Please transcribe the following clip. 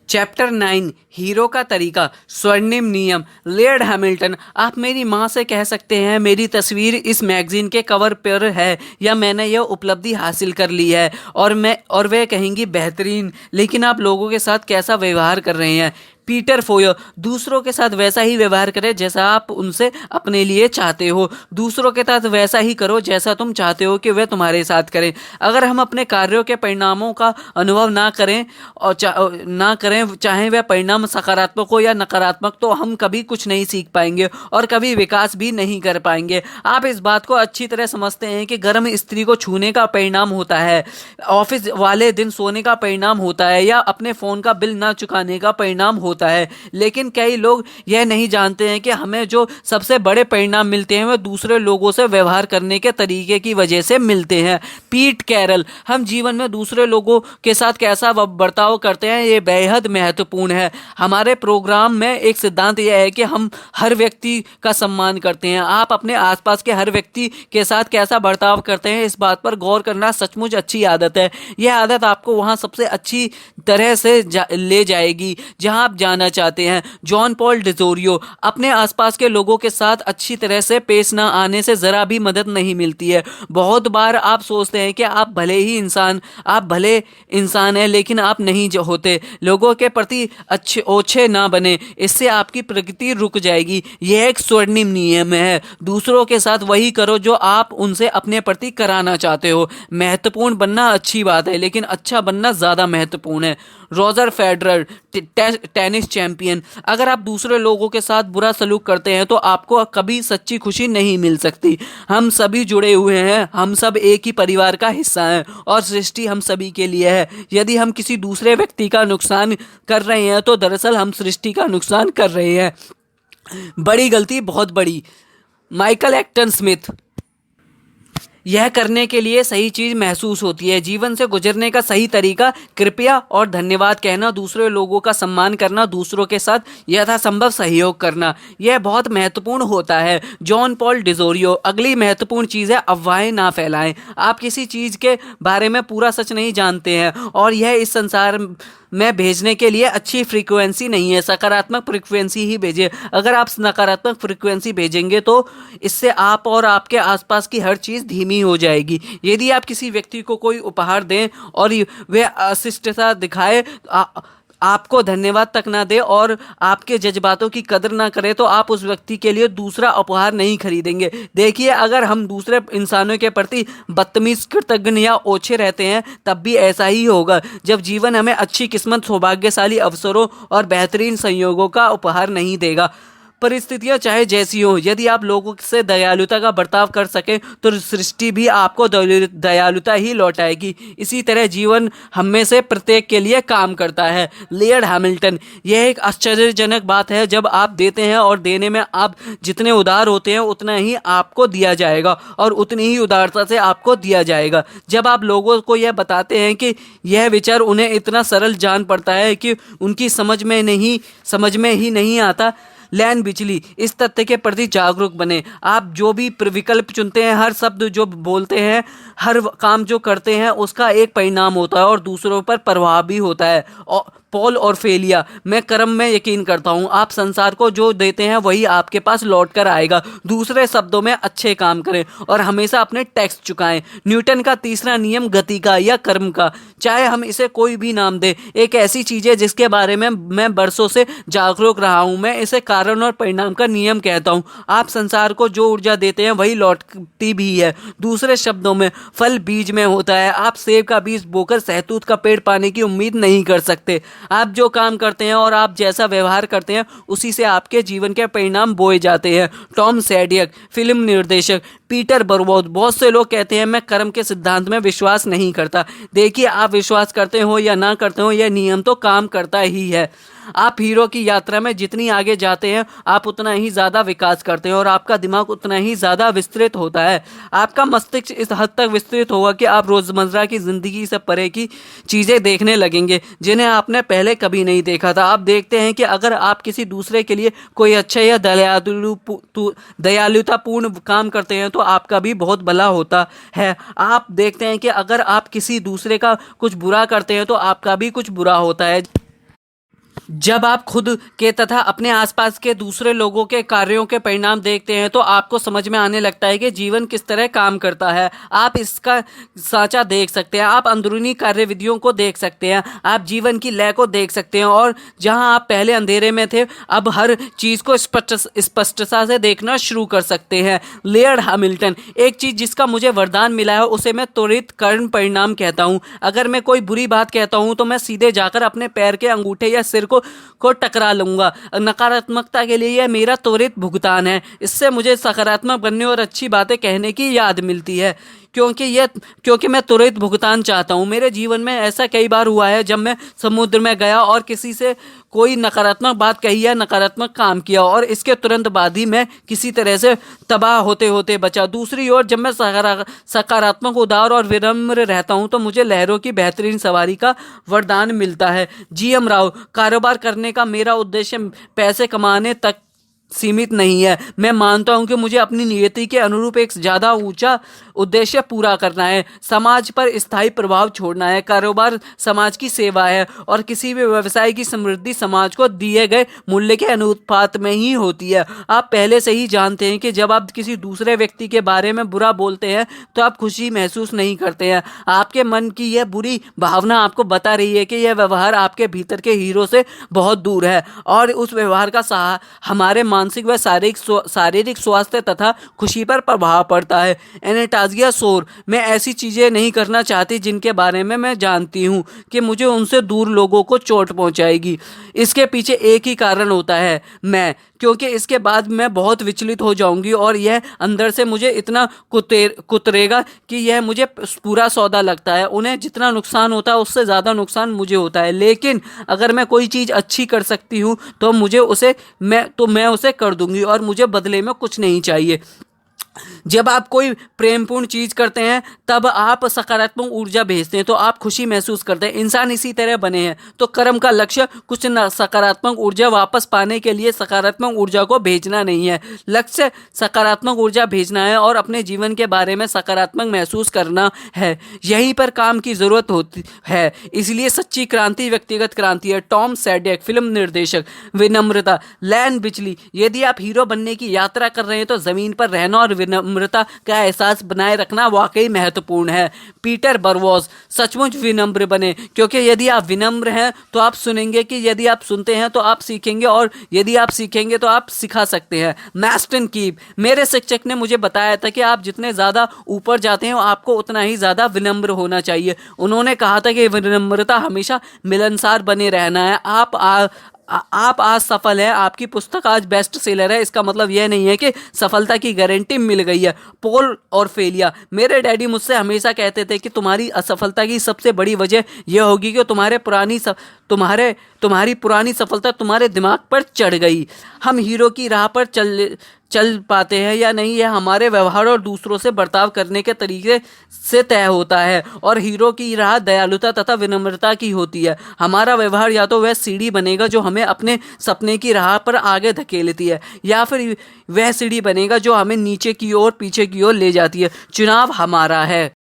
Chapter 9 hero का तरीका स्वर्णिम नियम। लॉर्ड हैमिल्टन, आप मेरी माँ से कह सकते हैं मेरी तस्वीर इस मैगजीन के कवर पर है या मैंने यह उपलब्धि हासिल कर ली है और वे कहेंगी बेहतरीन, लेकिन आप लोगों के साथ कैसा व्यवहार कर रहे हैं। पीटर फोयर, दूसरों के साथ वैसा ही व्यवहार करें जैसा आप उनसे अपने लिए चाहते हो। दूसरों के साथ वैसा ही करो जैसा तुम चाहते हो कि वे तुम्हारे साथ करें। अगर हम अपने कार्यों के परिणामों का अनुभव ना करें चाहे वह परिणाम सकारात्मक हो या नकारात्मक, तो हम कभी कुछ नहीं सीख पाएंगे और कभी विकास भी नहीं कर पाएंगे। आप इस बात को अच्छी तरह समझते हैं कि गर्म स्त्री को छूने का परिणाम होता है, ऑफिस वाले दिन सोने का परिणाम होता है या अपने फोन का बिल ना चुकाने का परिणाम होता है। लेकिन कई लोग यह नहीं जानते हैं कि हमें जो सबसे बड़े परिणाम मिलते हैं वह दूसरे लोगों से व्यवहार करने के तरीके की वजह से मिलते हैं। पीट कैरल, हम जीवन में दूसरे लोगों के साथ कैसा बर्ताव करते हैं ये बेहद महत्वपूर्ण है। हमारे प्रोग्राम में एक सिद्धांत यह है कि हम हर व्यक्ति का सम्मान करते हैं। आप अपने आसपास के हर व्यक्ति के साथ कैसा बर्ताव करते हैं इस बात पर गौर करना सचमुच अच्छी आदत है। यह आदत आपको वहां सबसे अच्छी तरह से ले जाएगी जहां आप जाना चाहते हैं। जॉन पॉल डिजोरियो, अपने आसपास के लोगों के साथ अच्छी तरह से पेश न आने से जरा भी मदद नहीं मिलती है। बहुत बार आप सोचते हैं कि आप भले इंसान हैं, लेकिन आप नहीं होते। लोगों के प्रति ओछे ना बने, इससे आपकी प्रगति रुक जाएगी। यह एक स्वर्णिम नियम है। दूसरों के साथ वही करो जो आप उनसे अपने प्रति कराना चाहते हो। महत्वपूर्ण बनना अच्छी बात है, लेकिन अच्छा बनना ज्यादा महत्वपूर्ण है। रॉजर फेडरर, टेनिस चैंपियन, अगर आप दूसरे लोगों के साथ बुरा सलूक करते हैं तो आपको कभी सच्ची खुशी नहीं मिल सकती। हम सभी जुड़े हुए हैं, हम सब एक ही परिवार का हिस्सा हैं और सृष्टि हम सभी के लिए है। यदि हम किसी दूसरे व्यक्ति का नुकसान कर रहे हैं तो दरअसल हम सृष्टि का नुकसान कर रहे हैं। बड़ी गलती बहुत बड़ी। माइकल एक्टन स्मिथ, यह करने के लिए सही चीज महसूस होती है। जीवन से गुजरने का सही तरीका कृपया और धन्यवाद कहना, दूसरे लोगों का सम्मान करना, दूसरों के साथ यथासंभव सहयोग करना, यह बहुत महत्वपूर्ण होता है। जॉन पॉल डिजोरियो, अगली महत्वपूर्ण चीज है अफवाहें ना फैलाएं। आप किसी चीज के बारे में पूरा सच नहीं जानते हैं और यह इस संसार में भेजने के लिए अच्छी फ्रीक्वेंसी नहीं है। सकारात्मक फ्रीक्वेंसी ही भेजें। अगर आप नकारात्मक फ्रीक्वेंसी भेजेंगे तो इससे आप और आपके आसपास की हर चीज़ धीमी हो जाएगी। यदि आप किसी व्यक्ति को कोई उपहार दें और वह अशिष्टता दिखाए, आपको धन्यवाद तक ना दे और आपके जज्बातों की कदर ना करे, तो आप उस व्यक्ति के लिए दूसरा उपहार नहीं खरीदेंगे। देखिए, अगर हम दूसरे इंसानों के प्रति बदतमीज, कृतज्ञ या ओछे रहते हैं तब भी ऐसा ही होगा। जब जीवन हमें अच्छी किस्मत, सौभाग्यशाली अवसरों और बेहतरीन संयोगों का उपहार नहीं देगा, परिस्थितियां चाहे जैसी हो, यदि आप लोगों से दयालुता का बर्ताव कर सकें तो सृष्टि भी आपको दयालुता ही लौटाएगी। इसी तरह जीवन हम में से प्रत्येक के लिए काम करता है। लॉर्ड हैमिल्टन, यह एक आश्चर्यजनक बात है, जब आप देते हैं और देने में आप जितने उदार होते हैं उतना ही आपको दिया जाएगा और उतनी ही उदारता से आपको दिया जाएगा। जब आप लोगों को यह बताते हैं कि यह विचार उन्हें इतना सरल जान पड़ता है कि उनकी समझ में ही नहीं आता। लैन बिचली, इस तथ्य के प्रति जागरूक बने। आप जो भी विकल्प चुनते हैं, हर शब्द जो बोलते हैं, हर काम जो करते हैं, उसका एक परिणाम होता है और दूसरों पर प्रभाव भी होता है। और पॉल और फेलिया, मैं कर्म में यकीन करता हूँ। आप संसार को जो देते हैं वही आपके पास लौट कर आएगा। दूसरे शब्दों में अच्छे काम करें और हमेशा अपने टैक्स चुकाएं। न्यूटन का तीसरा नियम गति का या कर्म का, चाहे हम इसे कोई भी नाम दें, एक ऐसी चीज है जिसके बारे में मैं बरसों से जागरूक रहा हूँ। मैं इसे कारण और परिणाम का नियम कहता हूँ। आप संसार को जो ऊर्जा देते हैं वही लौटती भी है। दूसरे शब्दों में, फल बीज में होता है। आप सेब का बीज बोकर सहतूत का पेड़ पाने की उम्मीद नहीं कर सकते। आप जो काम करते हैं और आप जैसा व्यवहार करते हैं उसी से आपके जीवन के परिणाम बोए जाते हैं। टॉम सैडियक, फिल्म निर्देशक। पीटर बरबोद, बहुत से लोग कहते हैं मैं कर्म के सिद्धांत में विश्वास नहीं करता। देखिए, आप विश्वास करते हो या ना करते हो, यह नियम तो काम करता ही है। आप हीरो की यात्रा में जितनी आगे जाते हैं आप उतना ही ज़्यादा विकास करते हैं और आपका दिमाग उतना ही ज़्यादा विस्तृत होता है। आपका मस्तिष्क इस हद तक विस्तृत होगा कि आप रोज़मर्रा की ज़िंदगी से परे की चीज़ें देखने लगेंगे जिन्हें आपने पहले कभी नहीं देखा था। आप देखते हैं कि अगर आप किसी दूसरे के लिए कोई अच्छा या दयालुतापूर्ण काम करते हैं तो आपका भी बहुत भला होता है। आप देखते हैं कि अगर आप किसी दूसरे का कुछ बुरा करते हैं तो आपका भी कुछ बुरा होता है। जब आप खुद के तथा अपने आसपास के दूसरे लोगों के कार्यों के परिणाम देखते हैं तो आपको समझ में आने लगता है कि जीवन किस तरह काम करता है। आप इसका साँचा देख सकते हैं, आप अंदरूनी कार्यविधियों को देख सकते हैं, आप जीवन की लय को देख सकते हैं, और जहां आप पहले अंधेरे में थे अब हर चीज़ को स्पष्टता से देखना शुरू कर सकते हैं। लेयर्ड हैमिल्टन, एक चीज़ जिसका मुझे वरदान मिला है उसे मैं त्वरित कर्म परिणाम कहता हूँ। अगर मैं कोई बुरी बात कहता हूँ तो मैं सीधे जाकर अपने पैर के अंगूठे या सिर को टकरा लूंगा। नकारात्मकता के लिए यह मेरा त्वरित भुगतान है। इससे मुझे सकारात्मक बनने और अच्छी बातें कहने की याद मिलती है, क्योंकि मैं त्वरित भुगतान चाहता हूँ। मेरे जीवन में ऐसा कई बार हुआ है जब मैं समुद्र में गया और किसी से कोई नकारात्मक बात कही या नकारात्मक काम किया और इसके तुरंत बाद ही मैं किसी तरह से तबाह होते होते बचा। दूसरी ओर जब मैं सकारात्मक, उदार और विनम्र रहता हूँ तो मुझे लहरों की बेहतरीन सवारी का वरदान मिलता है। GM राव, कारोबार करने का मेरा उद्देश्य पैसे कमाने तक सीमित नहीं है। मैं मानता हूं कि मुझे अपनी नियति के अनुरूप एक ज़्यादा ऊंचा उद्देश्य पूरा करना है, समाज पर स्थायी प्रभाव छोड़ना है। कारोबार समाज की सेवा है और किसी भी व्यवसाय की समृद्धि समाज को दिए गए मूल्य के अनुपात में ही होती है। आप पहले से ही जानते हैं कि जब आप किसी दूसरे व्यक्ति के बारे में बुरा बोलते हैं तो आप खुशी महसूस नहीं करते हैं। आपके मन की यह बुरी भावना आपको बता रही है कि यह व्यवहार आपके भीतर के हीरो से बहुत दूर है और उस व्यवहार का हमारे मानसिक व शारीरिक स्वास्थ्य तथा खुशी पर प्रभाव पड़ता है। एनास्टेसिया सोर, मैं ऐसी चीजें नहीं करना चाहती जिनके बारे में मैं जानती हूँ कि मुझे उनसे दूर लोगों को चोट पहुंचाएगी। इसके पीछे एक ही कारण होता है, क्योंकि इसके बाद मैं बहुत विचलित हो जाऊंगी और यह अंदर से मुझे इतना कुतरेगा कि यह मुझे पूरा सौदा लगता है। उन्हें जितना नुकसान होता है उससे ज़्यादा नुकसान मुझे होता है, लेकिन अगर मैं कोई चीज़ अच्छी कर सकती हूँ तो मैं उसे कर दूंगी और मुझे बदले में कुछ नहीं चाहिए। जब आप कोई प्रेमपूर्ण चीज करते हैं तब आप सकारात्मक ऊर्जा भेजते हैं तो आप खुशी महसूस करते हैं। इंसान इसी तरह बने हैं, तो कर्म का लक्ष्य कुछ सकारात्मक ऊर्जा वापस पाने के लिए सकारात्मक ऊर्जा को भेजना नहीं है। लक्ष्य सकारात्मक ऊर्जा भेजना है और अपने जीवन के बारे में सकारात्मक महसूस करना है। यहीं पर काम की जरूरत होती है। इसलिए सच्ची क्रांति व्यक्तिगत क्रांति है। टॉम सैडेक, फिल्म निर्देशक। विनम्रता, लैन बिचली, यदि आप हीरो बनने की यात्रा कर रहे हैं तो जमीन पर रहना और विनम्रता का एहसास बनाए रखना वाकई महत्वपूर्ण है। पीटर बरवॉस, सचमुच विनम्र बने, क्योंकि यदि आप विनम्र हैं तो आप सुनेंगे, कि यदि आप सुनते हैं तो आप सीखेंगे और यदि आप सीखेंगे तो आप सिखा सकते हैं। मैस्टन कीप, मेरे शिक्षक ने मुझे बताया था कि आप जितने ज़्यादा ऊपर जाते हैं आपको उतना ही ज़्यादा विनम्र होना चाहिए। उन्होंने कहा था कि विनम्रता हमेशा मिलनसार बने रहना है। आप आज सफल हैं, आपकी पुस्तक आज बेस्ट सेलर है, इसका मतलब यह नहीं है कि सफलता की गारंटी मिल गई है। पोल और फेलिया, मेरे डैडी मुझसे हमेशा कहते थे कि तुम्हारी असफलता की सबसे बड़ी वजह यह होगी कि तुम्हारी पुरानी सफलता तुम्हारे दिमाग पर चढ़ गई। हम हीरो की राह पर चल पाते हैं या नहीं, यह हमारे व्यवहार और दूसरों से बर्ताव करने के तरीके से तय होता है, और हीरो की राह दयालुता तथा विनम्रता की होती है। हमारा व्यवहार या तो वह सीढ़ी बनेगा जो हमें अपने सपने की राह पर आगे धकेलती है, या फिर वह सीढ़ी बनेगा जो हमें नीचे की ओर, पीछे की ओर ले जाती है। चुनाव हमारा है।